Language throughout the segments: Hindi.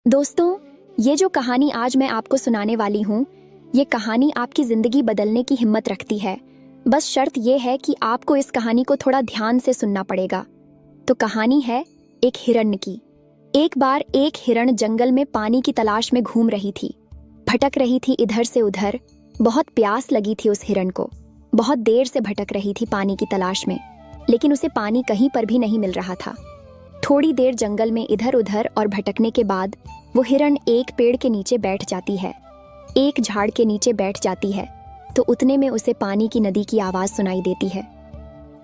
दोस्तों, ये जो कहानी आज मैं आपको सुनाने वाली हूँ, ये कहानी आपकी जिंदगी बदलने की हिम्मत रखती है। बस शर्त ये है कि आपको इस कहानी को थोड़ा ध्यान से सुनना पड़ेगा। तो कहानी है एक हिरण की। एक बार एक हिरण जंगल में पानी की तलाश में घूम रही थी, भटक रही थी इधर से उधर। बहुत प्यास लगी थी उस हिरण को। बहुत देर से भटक रही थी पानी की तलाश में, लेकिन उसे पानी कहीं पर भी नहीं मिल रहा था। थोड़ी देर जंगल में इधर उधर और भटकने के बाद वो हिरण एक पेड़ के नीचे बैठ जाती है, एक झाड़ के नीचे बैठ जाती है। तो उतने में उसे पानी की नदी की आवाज सुनाई देती है।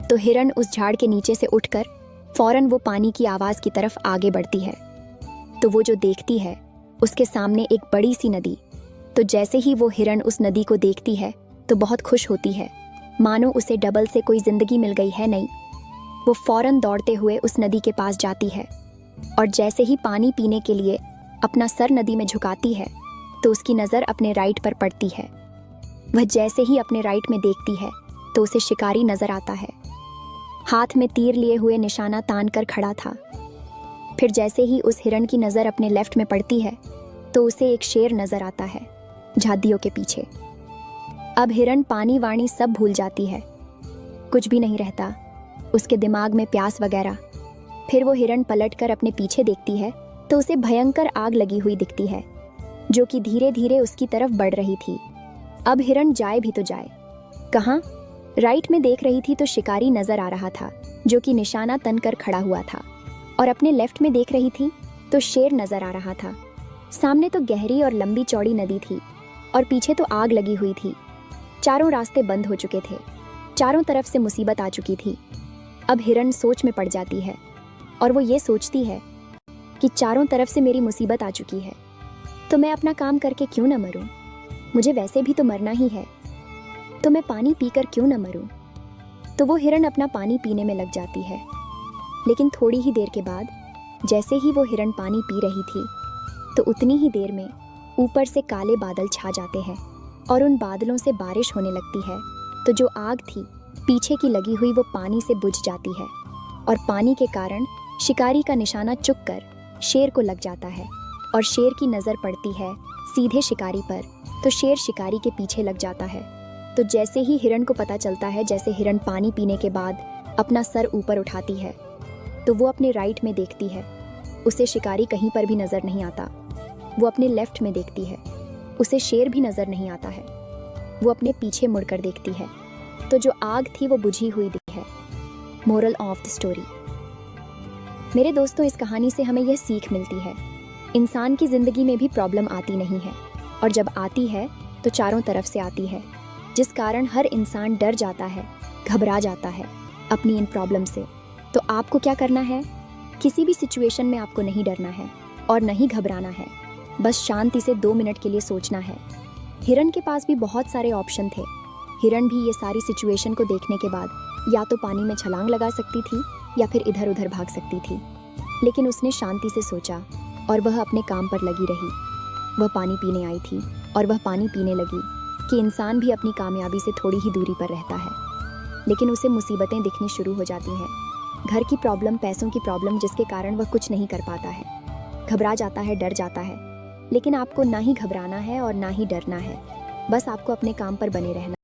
तो हिरण उस झाड़ के नीचे से उठकर फौरन वो पानी की आवाज की तरफ आगे बढ़ती है। तो वो जो देखती है, उसके सामने एक बड़ी सी नदी। तो जैसे ही वो हिरण उस नदी को देखती है तो बहुत खुश होती है, मानो उसे डबल से कोई जिंदगी मिल गई है। नहीं, वो फौरन दौड़ते हुए उस नदी के पास जाती है और जैसे ही पानी पीने के लिए अपना सर नदी में झुकाती है तो उसकी नज़र अपने राइट पर पड़ती है। वह जैसे ही अपने राइट में देखती है तो उसे शिकारी नजर आता है, हाथ में तीर लिए हुए निशाना तान कर खड़ा था। फिर जैसे ही उस हिरण की नज़र अपने लेफ्ट में पड़ती है तो उसे एक शेर नजर आता है झाड़ियों के पीछे। अब हिरण पानी वाणी सब भूल जाती है, कुछ भी नहीं रहता उसके दिमाग में, प्यास वगैरह। फिर वो हिरण पलटकर अपने पीछे देखती है तो उसे भयंकर आग लगी हुई दिखती है, जो कि धीरे धीरे उसकी तरफ बढ़ रही थी। अब हिरण जाए भी तो जाए कहाँ? राइट में देख रही थी तो शिकारी नजर आ रहा था, जो कि निशाना तन कर खड़ा हुआ था। और अपने लेफ्ट में देख रही थी तो शेर नजर आ रहा था। सामने तो गहरी और लंबी चौड़ी नदी थी और पीछे तो आग लगी हुई थी। चारों रास्ते बंद हो चुके थे, चारों तरफ से मुसीबत आ चुकी थी। अब हिरण सोच में पड़ जाती है और वो ये सोचती है कि चारों तरफ से मेरी मुसीबत आ चुकी है, तो मैं अपना काम करके क्यों न मरूं? मुझे वैसे भी तो मरना ही है, तो मैं पानी पीकर क्यों न मरूं? तो वो हिरण अपना पानी पीने में लग जाती है। लेकिन थोड़ी ही देर के बाद जैसे ही वो हिरण पानी पी रही थी तो उतनी ही देर में ऊपर से काले बादल छा जाते हैं और उन बादलों से बारिश होने लगती है। तो जो आग थी पीछे की लगी हुई वो पानी से बुझ जाती है और पानी के कारण शिकारी का निशाना चुक कर शेर को लग जाता है और शेर की नज़र पड़ती है सीधे शिकारी पर, तो शेर शिकारी के पीछे लग जाता है। तो जैसे ही हिरण को पता चलता है, जैसे हिरण पानी पीने के बाद अपना सर ऊपर उठाती है तो वो अपने राइट में देखती है, उसे शिकारी कहीं पर भी नज़र नहीं आता। वो अपने लेफ्ट में देखती है, उसे शेर भी नज़र नहीं आता है। वो अपने पीछे मुड़कर देखती है तो जो आग थी वो बुझी हुई दिखती है। Moral of the story. मेरे दोस्तों, इस कहानी से हमें यह सीख मिलती है, इंसान की ज़िंदगी में भी प्रॉब्लम आती नहीं है, और जब आती है तो चारों तरफ से आती है, जिस कारण हर इंसान डर जाता है, घबरा जाता है अपनी इन प्रॉब्लम से। तो आपको क्या करना है? किसी भी सिचुएशन में आपको नहीं डरना है और नहीं घबराना है, बस शांति से 2 मिनट के लिए सोचना है। हिरण के पास भी बहुत सारे ऑप्शन थे। हिरण भी ये सारी सिचुएशन को देखने के बाद या तो पानी में छलांग लगा सकती थी या फिर इधर उधर भाग सकती थी, लेकिन उसने शांति से सोचा और वह अपने काम पर लगी रही। वह पानी पीने आई थी और वह पानी पीने लगी कि इंसान भी अपनी कामयाबी से थोड़ी ही दूरी पर रहता है, लेकिन उसे मुसीबतें दिखनी शुरू हो जाती हैं। घर की प्रॉब्लम, पैसों की प्रॉब्लम, जिसके कारण वह कुछ नहीं कर पाता है, घबरा जाता है, डर जाता है। लेकिन आपको ना ही घबराना है और ना ही डरना है, बस आपको अपने काम पर बने रहना